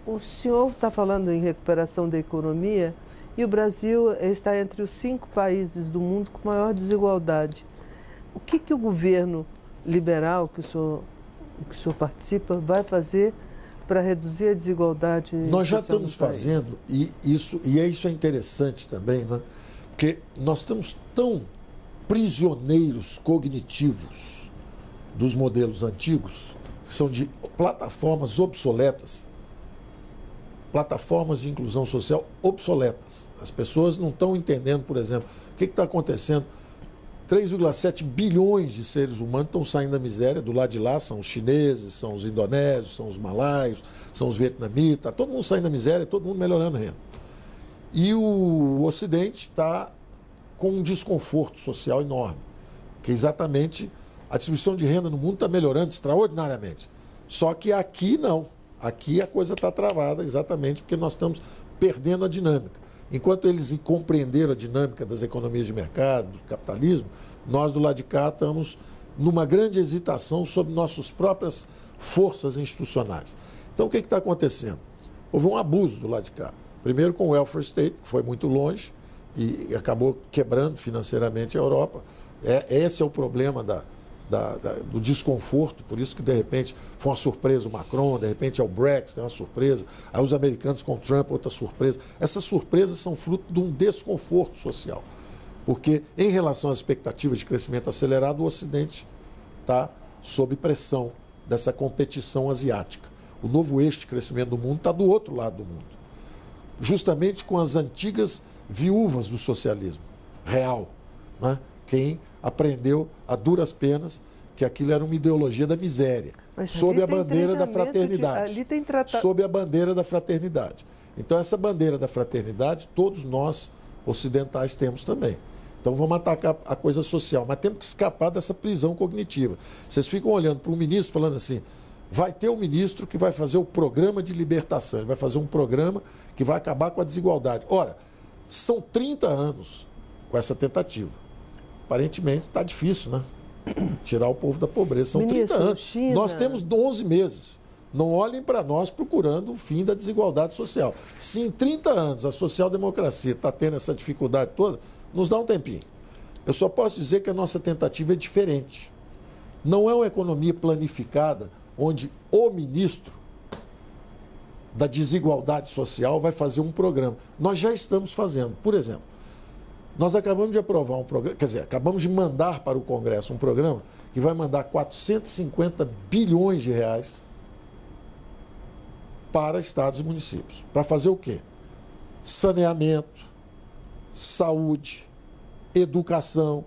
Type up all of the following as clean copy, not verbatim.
O senhor está falando em recuperação da economia e o Brasil está entre os 5 países do mundo com maior desigualdade. O que o governo liberal que o senhor participa vai fazer para reduzir a desigualdade Nós já social no estamos país? fazendo, e isso é interessante também, né? Porque nós estamos tão prisioneiros cognitivos dos modelos antigos, que são de plataformas obsoletas, plataformas de inclusão social obsoletas. As pessoas não estão entendendo, por exemplo, o que está acontecendo. 3,7 bilhões de seres humanos estão saindo da miséria. Do lado de lá são os chineses, são os indonésios, são os malaios, são os vietnamitas. Todo mundo saindo da miséria, todo mundo melhorando a renda. E o Ocidente está com um desconforto social enorme, que exatamente a distribuição de renda no mundo está melhorando extraordinariamente. Só que aqui não. Aqui a coisa está travada exatamente porque nós estamos perdendo a dinâmica. Enquanto eles compreenderam a dinâmica das economias de mercado, do capitalismo, nós do lado de cá estamos numa grande hesitação sobre nossas próprias forças institucionais. Então o que está acontecendo? Houve um abuso do lado de cá. Primeiro com o welfare state, que foi muito longe e acabou quebrando financeiramente a Europa. Esse é o problema do desconforto, por isso que de repente foi uma surpresa o Macron, de repente é o Brexit, é uma surpresa, aí os americanos com o Trump, outra surpresa. Essas surpresas são fruto de um desconforto social, porque em relação às expectativas de crescimento acelerado, o Ocidente está sob pressão dessa competição asiática. O novo eixo de crescimento do mundo está do outro lado do mundo, justamente com as antigas viúvas do socialismo real, né? Quem aprendeu a duras penas que aquilo era uma ideologia da miséria, sob a bandeira da fraternidade. Sob a bandeira da fraternidade. Então, essa bandeira da fraternidade, todos nós ocidentais temos também. Então, vamos atacar a coisa social, mas temos que escapar dessa prisão cognitiva. Vocês ficam olhando para um ministro falando assim, vai ter um ministro que vai fazer o programa de libertação, ele vai fazer um programa que vai acabar com a desigualdade. Ora, são 30 anos com essa tentativa. Aparentemente está difícil, né? Tirar o povo da pobreza. São 30 anos. China... Nós temos 11 meses. Não olhem para nós procurando o fim da desigualdade social. Se em 30 anos a social-democracia está tendo essa dificuldade toda, nos dá um tempinho. Eu só posso dizer que a nossa tentativa é diferente. Não é uma economia planificada onde o ministro da desigualdade social vai fazer um programa. Nós já estamos fazendo. Por exemplo, nós acabamos de aprovar um programa, quer dizer, acabamos de mandar para o Congresso um programa que vai mandar 450 bilhões de reais para estados e municípios. Para fazer o quê? Saneamento, saúde, educação.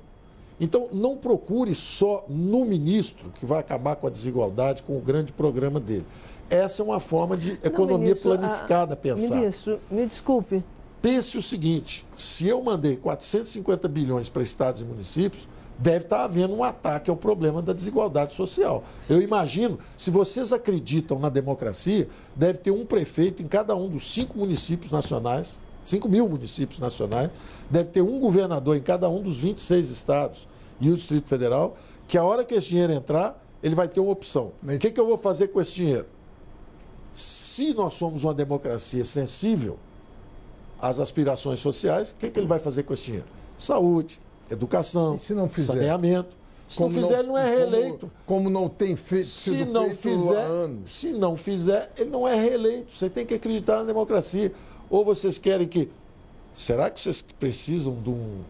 Então, não procure só no ministro que vai acabar com a desigualdade, com o grande programa dele. Essa é uma forma de economia planificada pensar. Ministro, me desculpe. Pense o seguinte, se eu mandei 450 bilhões para estados e municípios, deve estar havendo um ataque ao problema da desigualdade social. Eu imagino, se vocês acreditam na democracia, deve ter um prefeito em cada um dos 5 municípios nacionais, 5 mil municípios nacionais, deve ter um governador em cada um dos 26 estados e o Distrito Federal, que a hora que esse dinheiro entrar, ele vai ter uma opção. O que eu vou fazer com esse dinheiro? Se nós somos uma democracia sensível às aspirações sociais, o que ele vai fazer com esse dinheiro? Saúde, educação, saneamento. Se não fizer, ele não é reeleito. Como não tem sido feito há anos. Se não fizer, ele não é reeleito. Você tem que acreditar na democracia. Ou vocês querem que... Será que vocês precisam de um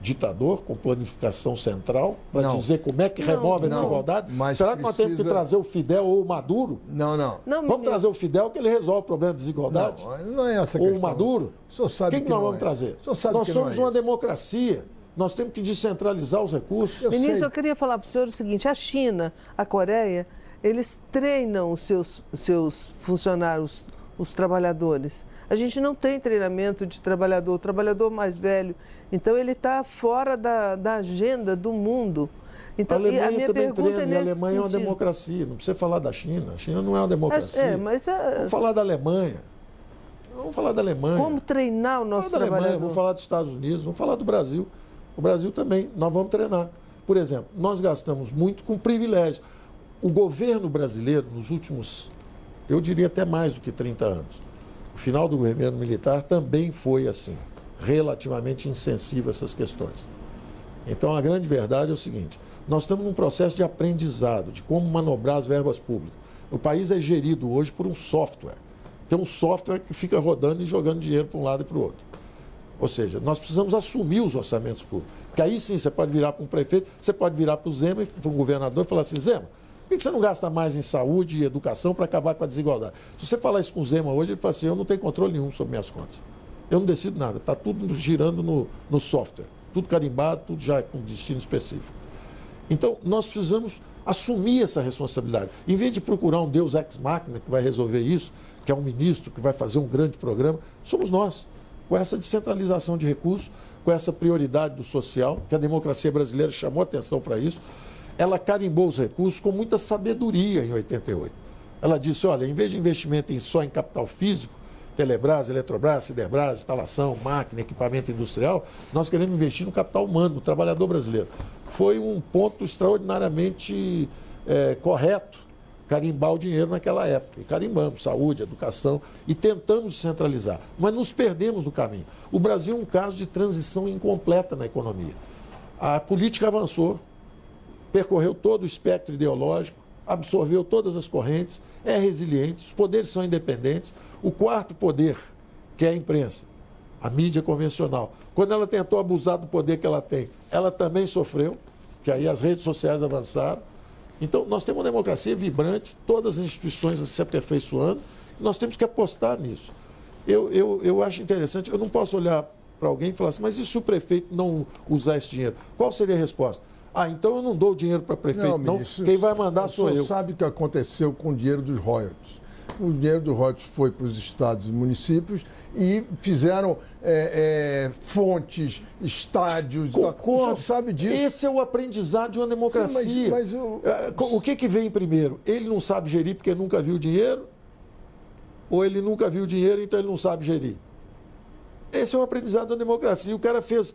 ditador com planificação central para dizer como é que remove a desigualdade? Será que nós temos que trazer o Fidel ou o Maduro? Não. Vamos trazer o Fidel que ele resolve o problema da desigualdade? Não é essa a questão. Ou o Maduro? Quem que nós vamos trazer? Nós somos uma democracia. Nós temos que descentralizar os recursos. Ministro, eu queria falar para o senhor o seguinte, a China, a Coreia, eles treinam os seus funcionários, os trabalhadores. A gente não tem treinamento de trabalhador, o trabalhador mais velho. Então, ele está fora da agenda do mundo. Então, a Alemanha a minha também pergunta treina, e a Alemanha é uma democracia. Não precisa falar da China. A China não é uma democracia. Vamos falar da Alemanha. Vamos falar da Alemanha. Como treinar o nosso trabalhador? Vamos falar dos Estados Unidos, vamos falar do Brasil. O Brasil também, nós vamos treinar. Por exemplo, nós gastamos muito com privilégio. O governo brasileiro, nos últimos eu diria até mais do que 30 anos. O final do governo militar também foi assim, relativamente insensível a essas questões. Então, a grande verdade é o seguinte, nós estamos num processo de aprendizado, de como manobrar as verbas públicas. O país é gerido hoje por um software. Tem um software que fica rodando e jogando dinheiro para um lado e para o outro. Ou seja, nós precisamos assumir os orçamentos públicos. Porque aí sim, você pode virar para um prefeito, você pode virar para o Zema e para um governador e falar assim, Zema, por que você não gasta mais em saúde e educação para acabar com a desigualdade? Se você falar isso com o Zema hoje, ele fala assim, eu não tenho controle nenhum sobre minhas contas. Eu não decido nada, está tudo girando no software. Tudo carimbado, tudo já com destino específico. Então, nós precisamos assumir essa responsabilidade. Em vez de procurar um Deus ex machina que vai resolver isso, que é um ministro que vai fazer um grande programa, somos nós. Com essa descentralização de recursos, com essa prioridade do social, que a democracia brasileira chamou atenção para isso, ela carimbou os recursos com muita sabedoria em 88. Ela disse, olha, em vez de investimento só em capital físico, Telebrás, Eletrobras, Siderbras, instalação, máquina, equipamento industrial, nós queremos investir no capital humano, no trabalhador brasileiro. Foi um ponto extraordinariamente correto carimbar o dinheiro naquela época. E carimbamos saúde, educação e tentamos descentralizar. Mas nos perdemos no caminho. O Brasil é um caso de transição incompleta na economia. A política avançou, percorreu todo o espectro ideológico, absorveu todas as correntes, é resiliente, os poderes são independentes. O quarto poder, que é a imprensa, a mídia convencional, quando ela tentou abusar do poder que ela tem, ela também sofreu, que aí as redes sociais avançaram. Então, nós temos uma democracia vibrante, todas as instituições se aperfeiçoando, e nós temos que apostar nisso. Eu acho interessante, eu não posso olhar para alguém e falar assim, mas e se o prefeito não usar esse dinheiro? Qual seria a resposta? Ah, então eu não dou o dinheiro para prefeito, não. Quem vai mandar sou eu. Você sabe o que aconteceu com o dinheiro dos royalties. O dinheiro dos royalties foi para os estados e municípios e fizeram fontes, estádios. Concordo. Você sabe disso. Esse é o aprendizado de uma democracia. Sim, mas o que vem primeiro? Ele não sabe gerir porque nunca viu dinheiro? Ou ele nunca viu dinheiro, então ele não sabe gerir? Esse é o aprendizado da democracia. O cara fez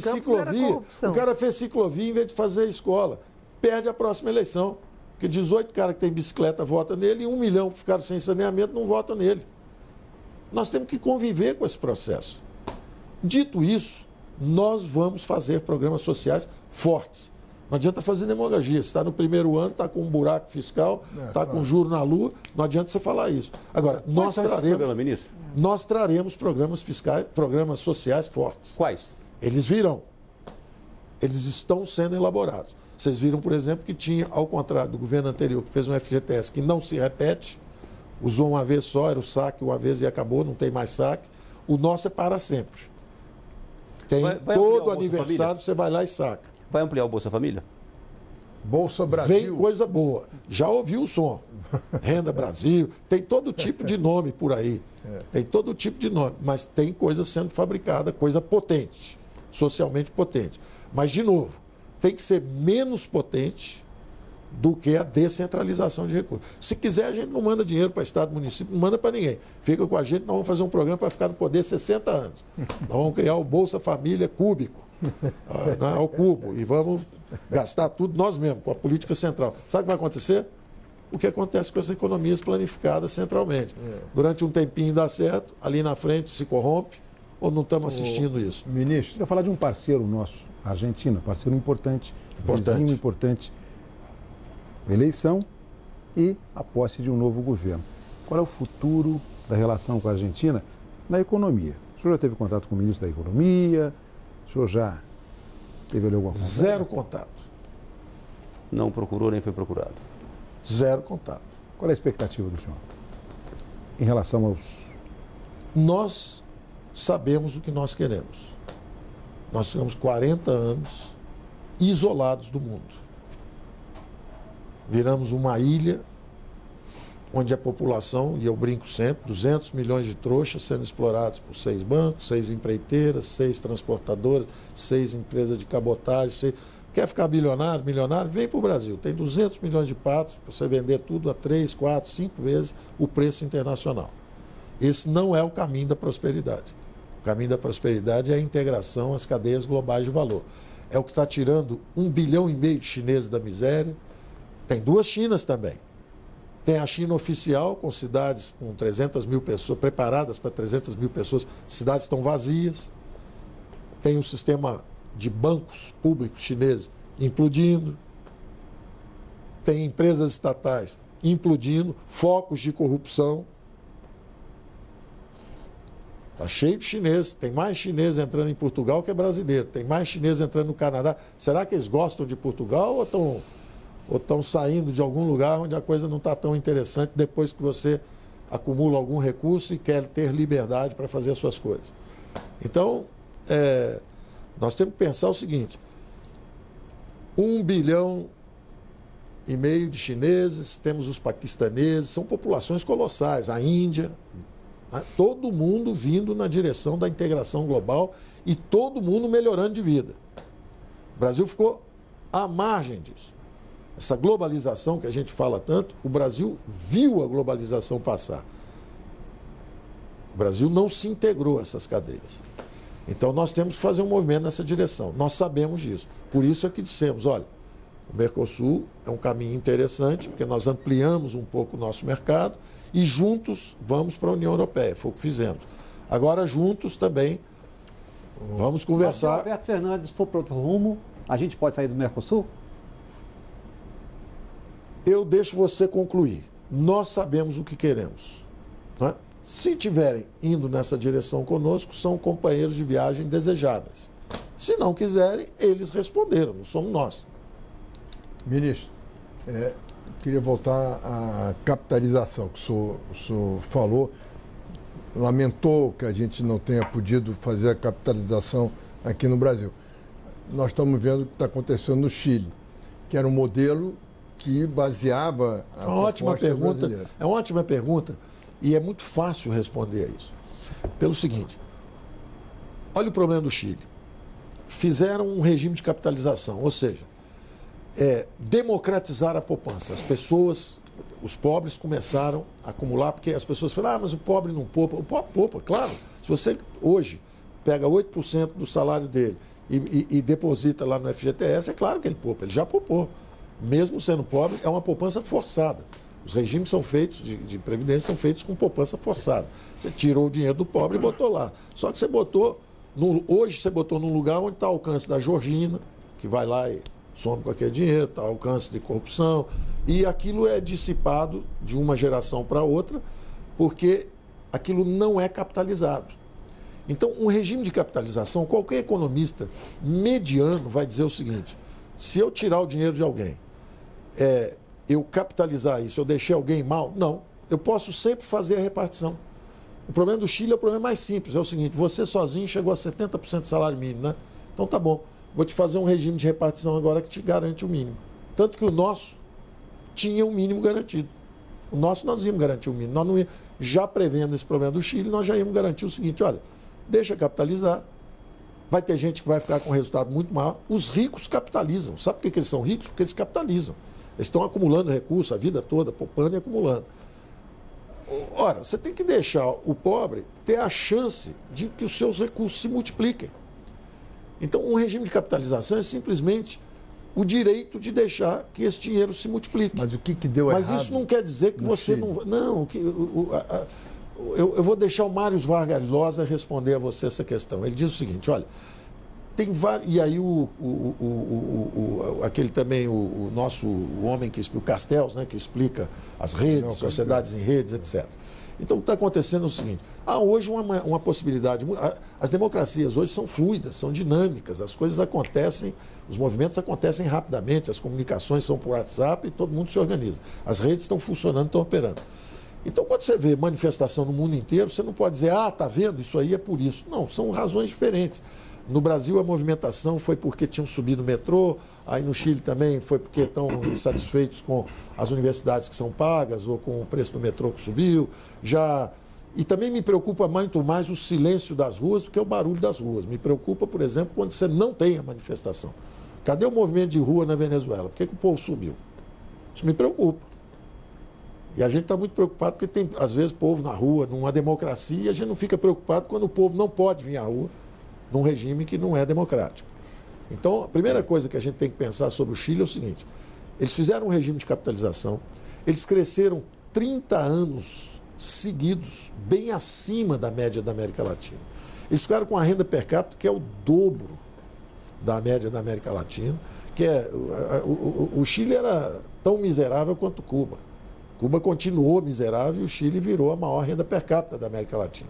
ciclovia. O cara fez ciclovia em vez de fazer escola. Perde a próxima eleição. Porque 18 caras que têm bicicleta votam nele e 1 milhão que ficaram sem saneamento não votam nele. Nós temos que conviver com esse processo. Dito isso, nós vamos fazer programas sociais fortes. Não adianta fazer demagogia. Se está no primeiro ano, está com um buraco fiscal, está com juro na lua, não adianta você falar isso. Agora, nós traremos programas fiscais, programas sociais fortes. Quais? Eles virão. Eles estão sendo elaborados. Vocês viram, por exemplo, que tinha, ao contrário do governo anterior, que fez um FGTS que não se repete, usou uma vez só, era o saque uma vez e acabou, não tem mais saque. O nosso é para sempre. Tem todo aniversário, você vai lá e saca. Vai ampliar o Bolsa Família? Bolsa Brasil. Vem coisa boa. Já ouviu o som. Renda Brasil, tem todo tipo de nome por aí. Tem todo tipo de nome, mas tem coisa sendo fabricada, coisa potente, socialmente potente. Mas, de novo, tem que ser menos potente do que a descentralização de recursos. Se quiser, a gente não manda dinheiro para Estado, município, não manda para ninguém. Fica com a gente, nós vamos fazer um programa para ficar no poder 60 anos. Nós vamos criar o Bolsa Família Cúbico, ao cubo, e vamos gastar tudo nós mesmos, com a política central. Sabe o que vai acontecer? O que acontece com as economias planificadas centralmente. Durante um tempinho dá certo, ali na frente se corrompe, ou não estamos assistindo isso? Ministro, eu queria falar de um parceiro nosso, a Argentina, parceiro importante, vizinho importante. Eleição e a posse de um novo governo. Qual é o futuro da relação com a Argentina na economia? O senhor já teve contato com o ministro da Economia? O senhor já teve ali alguma conversa? Zero contato. Não procurou nem foi procurado? Zero contato. Qual é a expectativa do senhor em relação aos... Nós sabemos o que nós queremos. Nós ficamos 40 anos isolados do mundo. Viramos uma ilha onde a população, e eu brinco sempre, 200 milhões de trouxas sendo explorados por 6 bancos, 6 empreiteiras, 6 transportadoras, 6 empresas de cabotagem. Quer ficar bilionário, milionário? Vem para o Brasil. Tem 200 milhões de patos para você vender tudo a 3, 4, 5 vezes o preço internacional. Esse não é o caminho da prosperidade. O caminho da prosperidade é a integração às cadeias globais de valor. É o que está tirando 1,5 bilhão de chineses da miséria. Tem 2 Chinas também. Tem a China oficial, com cidades com 300 mil pessoas, preparadas para 300 mil pessoas, cidades estão vazias. Tem um sistema de bancos públicos chineses implodindo. Tem empresas estatais implodindo, focos de corrupção. Está cheio de chineses, tem mais chineses entrando em Portugal que é brasileiro, tem mais chineses entrando no Canadá. Será que eles gostam de Portugal ou estão saindo de algum lugar onde a coisa não está tão interessante depois que você acumula algum recurso e quer ter liberdade para fazer as suas coisas? Então, nós temos que pensar o seguinte: 1,5 bilhão de chineses, temos os paquistaneses, são populações colossais, a Índia, né? Todo mundo vindo na direção da integração global e todo mundo melhorando de vida. O Brasil ficou à margem disso. Essa globalização que a gente fala tanto, o Brasil viu a globalização passar. O Brasil não se integrou a essas cadeias. Então nós temos que fazer um movimento nessa direção. Nós sabemos disso. Por isso é que dissemos, olha, o Mercosul é um caminho interessante, porque nós ampliamos um pouco o nosso mercado e juntos vamos para a União Europeia. Foi o que fizemos. Agora, juntos também, vamos conversar. Se o Alberto Fernandes for para outro rumo, a gente pode sair do Mercosul? Eu deixo você concluir. Nós sabemos o que queremos. Né? Se estiverem indo nessa direção conosco, são companheiros de viagem desejáveis. Se não quiserem, eles responderam, não somos nós. Ministro, queria voltar à capitalização que o senhor falou. Lamentou que a gente não tenha podido fazer a capitalização aqui no Brasil. Nós estamos vendo o que está acontecendo no Chile, que era um modelo que baseava a ótima pergunta. brasileira. É uma ótima pergunta e é muito fácil responder a isso. Pelo seguinte, olha o problema do Chile. Fizeram um regime de capitalização, ou seja, democratizar a poupança. As pessoas, os pobres começaram a acumular, porque as pessoas falam, mas o pobre não poupa. O pobre poupa, claro. Se você hoje pega 8% do salário dele e deposita lá no FGTS, é claro que ele poupa, ele já poupou. Mesmo sendo pobre, é uma poupança forçada. Os regimes são feitos de previdência são feitos com poupança forçada. Você tirou o dinheiro do pobre e botou lá. Só que você botou, hoje você botou num lugar onde está ao alcance da Georgina, que vai lá e some com aquele dinheiro, está ao alcance de corrupção, e aquilo é dissipado de uma geração para outra, porque aquilo não é capitalizado. Então, um regime de capitalização, qualquer economista mediano vai dizer o seguinte: se eu tirar o dinheiro de alguém, eu capitalizar isso, eu deixei alguém mal? Não. Eu posso sempre fazer a repartição. O problema do Chile é o problema mais simples, é o seguinte: você sozinho chegou a 70% do salário mínimo, né? Então tá bom, vou te fazer um regime de repartição agora que te garante o mínimo. Tanto que o nosso tinha um mínimo garantido. O nosso nós íamos garantir o mínimo. Nós não íamos, já prevendo esse problema do Chile, nós já íamos garantir o seguinte: olha, deixa capitalizar, vai ter gente que vai ficar com um resultado muito maior. Os ricos capitalizam. Sabe por que eles são ricos? Porque eles capitalizam. Eles estão acumulando recursos a vida toda, poupando e acumulando. Ora, você tem que deixar o pobre ter a chance de que os seus recursos se multipliquem. Então, um regime de capitalização é simplesmente o direito de deixar que esse dinheiro se multiplique. Mas o que deu errado? Mas isso não quer dizer que você não... Não, eu vou deixar o Mário Vargas Llosa responder a você essa questão. Ele diz o seguinte: olha, tem vários... E aí aquele também, o homem que explica, o Castells, né, que explica as redes, sociedades em redes, etc. Então, o que está acontecendo é o seguinte: há hoje uma possibilidade... As democracias hoje são fluidas, são dinâmicas, as coisas acontecem, os movimentos acontecem rapidamente, as comunicações são por WhatsApp e todo mundo se organiza. As redes estão funcionando, estão operando. Então, quando você vê manifestação no mundo inteiro, você não pode dizer, tá vendo, isso aí é por isso. Não, são razões diferentes. No Brasil, a movimentação foi porque tinham subido o metrô, aí no Chile também foi porque estão insatisfeitos com as universidades que são pagas ou com o preço do metrô que subiu. E também me preocupa muito mais o silêncio das ruas do que o barulho das ruas. Me preocupa, por exemplo, quando você não tem a manifestação. Cadê o movimento de rua na Venezuela? Por que o povo subiu? Isso me preocupa. E a gente está muito preocupado porque tem, às vezes, povo na rua, numa democracia, e a gente não fica preocupado quando o povo não pode vir à rua num regime que não é democrático. Então, a primeira coisa que a gente tem que pensar sobre o Chile é o seguinte: eles fizeram um regime de capitalização, eles cresceram 30 anos seguidos, bem acima da média da América Latina. Eles ficaram com a renda per capita que é o dobro da média da América Latina, que é o Chile era tão miserável quanto Cuba. Cuba continuou miserável e o Chile virou a maior renda per capita da América Latina.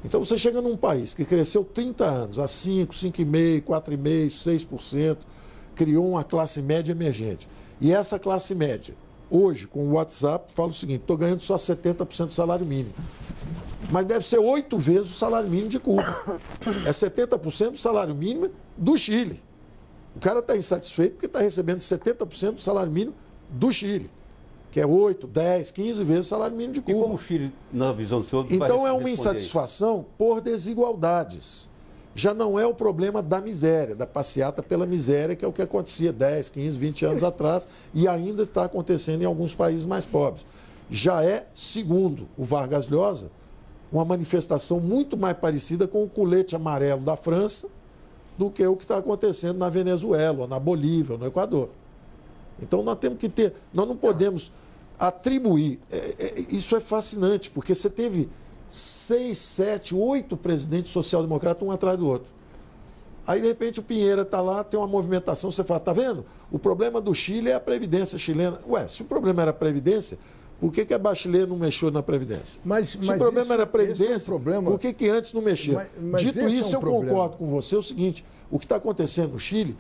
Então você chega num país que cresceu 30 anos, a 5, 5,5%, 4,5%, 6%, criou uma classe média emergente. E essa classe média, hoje, com o WhatsApp, fala o seguinte: estou ganhando só 70% do salário mínimo. Mas deve ser 8 vezes o salário mínimo de Cuba. É 70% do salário mínimo do Chile. O cara está insatisfeito porque está recebendo 70% do salário mínimo do Chile, que é 8, 10, 15 vezes o salário mínimo de Cuba. E como o Chile, na visão do senhor, então é uma insatisfação por desigualdades. Já não é o problema da miséria, da passeata pela miséria, que é o que acontecia 10, 15, 20 anos atrás e ainda está acontecendo em alguns países mais pobres. Já é, segundo o Vargas Llosa, uma manifestação muito mais parecida com o colete amarelo da França do que o que está acontecendo na Venezuela, ou na Bolívia, ou no Equador. Então nós temos que ter, nós não podemos atribuir, isso é fascinante, porque você teve 6, 7, 8 presidentes social-democratas um atrás do outro. Aí, de repente, o Pinheira está lá, tem uma movimentação, você fala, tá vendo? O problema do Chile é a Previdência chilena. Ué, se o problema era a Previdência, por que a Bachelet não mexeu na Previdência? Se o problema era a Previdência, por que antes não mexeu? Dito isso, eu concordo com você, é o seguinte, o que está acontecendo no Chile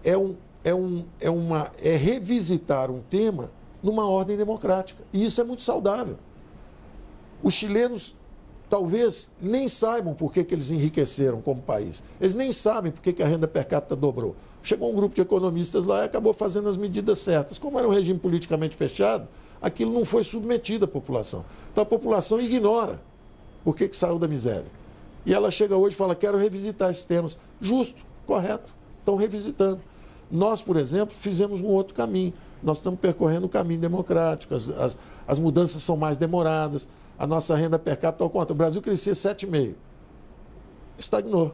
é revisitar um tema numa ordem democrática. E isso é muito saudável. Os chilenos talvez nem saibam por que eles enriqueceram como país. Eles nem sabem por que a renda per capita dobrou. Chegou um grupo de economistas lá e acabou fazendo as medidas certas. Como era um regime politicamente fechado, aquilo não foi submetido à população. Então a população ignora por que saiu da miséria. E ela chega hoje e fala, quero revisitar esses temas. Justo, correto. Estão revisitando. Nós, por exemplo, fizemos um outro caminho. Nós estamos percorrendo o caminho democrático, as mudanças são mais demoradas, a nossa renda per capita, ao contrário, o Brasil crescia 7,5%, estagnou.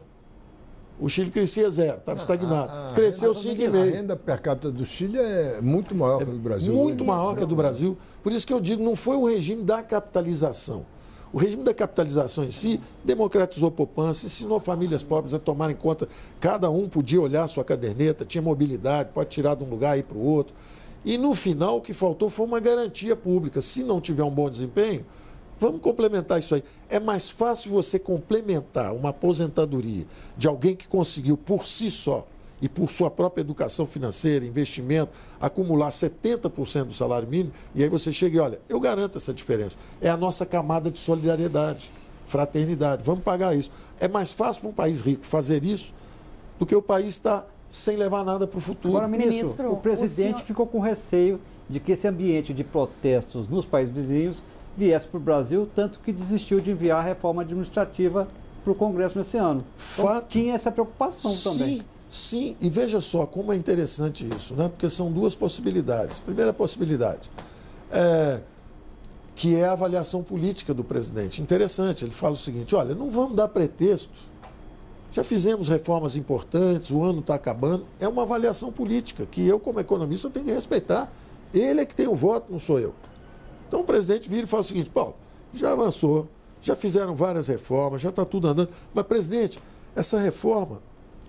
O Chile crescia 0%, estava estagnado. Cresceu 5,5%. A renda per capita do Chile é muito maior que a do Brasil. Muito maior que a do Brasil. Por isso que eu digo, não foi o regime da capitalização. O regime da capitalização em si democratizou a poupança, ensinou famílias pobres a tomarem conta. Cada um podia olhar a sua caderneta, tinha mobilidade, pode tirar de um lugar e ir para o outro. E no final o que faltou foi uma garantia pública. Se não tiver um bom desempenho, vamos complementar isso aí. É mais fácil você complementar uma aposentadoria de alguém que conseguiu por si só e por sua própria educação financeira, investimento, acumular 70% do salário mínimo, e aí você chega e olha, eu garanto essa diferença. É a nossa camada de solidariedade, fraternidade. Vamos pagar isso. É mais fácil para um país rico fazer isso do que o país estar sem levar nada para o futuro. Agora, ministro, o presidente ficou com receio de que esse ambiente de protestos nos países vizinhos viesse para o Brasil, tanto que desistiu de enviar a reforma administrativa para o Congresso nesse ano. Então, tinha essa preocupação também. Sim, e veja só como é interessante isso, né? Porque são duas possibilidades. Primeira possibilidade, que é a avaliação política do presidente. Interessante, ele fala o seguinte, olha, não vamos dar pretexto, já fizemos reformas importantes, o ano está acabando, é uma avaliação política, que eu, como economista, eu tenho que respeitar. Ele é que tem o voto, não sou eu. Então o presidente vira e fala o seguinte, Paulo, já avançou, já fizeram várias reformas, já está tudo andando, mas, presidente, essa reforma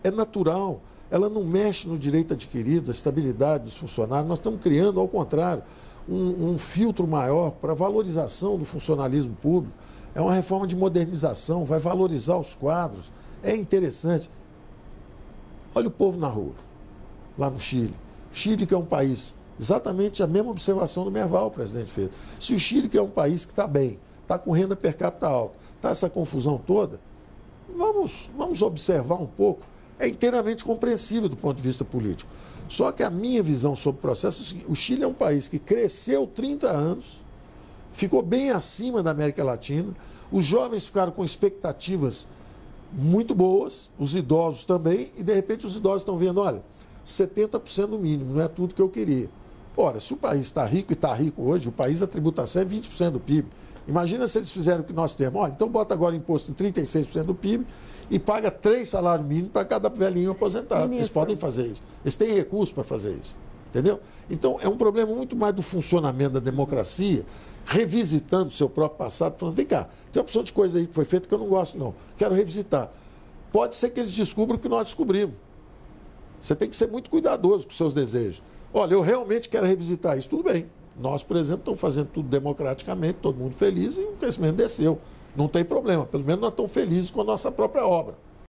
é natural, ela não mexe no direito adquirido, a estabilidade dos funcionários. Nós estamos criando, ao contrário, um filtro maior para a valorização do funcionalismo público. É uma reforma de modernização, vai valorizar os quadros. É interessante. Olha o povo na rua, lá no Chile. Chile, que é um país, exatamente a mesma observação do Merval, o presidente fez. Se o Chile, que é um país que está bem, está com renda per capita alta, está essa confusão toda, vamos observar um pouco. É inteiramente compreensível do ponto de vista político. Só que a minha visão sobre o processo é o seguinte, o Chile é um país que cresceu 30 anos, ficou bem acima da América Latina, os jovens ficaram com expectativas muito boas, os idosos também, e de repente os idosos estão vendo, olha, 70% no mínimo, não é tudo que eu queria. Ora, se o país está rico, e está rico hoje, o país, a tributação é 20% do PIB. Imagina se eles fizeram o que nós temos. Então bota agora imposto em 36% do PIB e paga 3 salários mínimos para cada velhinho aposentado. Ministro. Eles podem fazer isso. Eles têm recurso para fazer isso. Entendeu? Então, é um problema muito mais do funcionamento da democracia, revisitando o seu próprio passado, falando, vem cá, tem uma opção de coisa aí que foi feita que eu não gosto, não. Quero revisitar. Pode ser que eles descubram o que nós descobrimos. Você tem que ser muito cuidadoso com os seus desejos. Olha, eu realmente quero revisitar isso. Tudo bem. Nós, por exemplo, estamos fazendo tudo democraticamente, todo mundo feliz e o crescimento desceu. Não tem problema. Pelo menos nós estamos felizes com a nossa própria obra.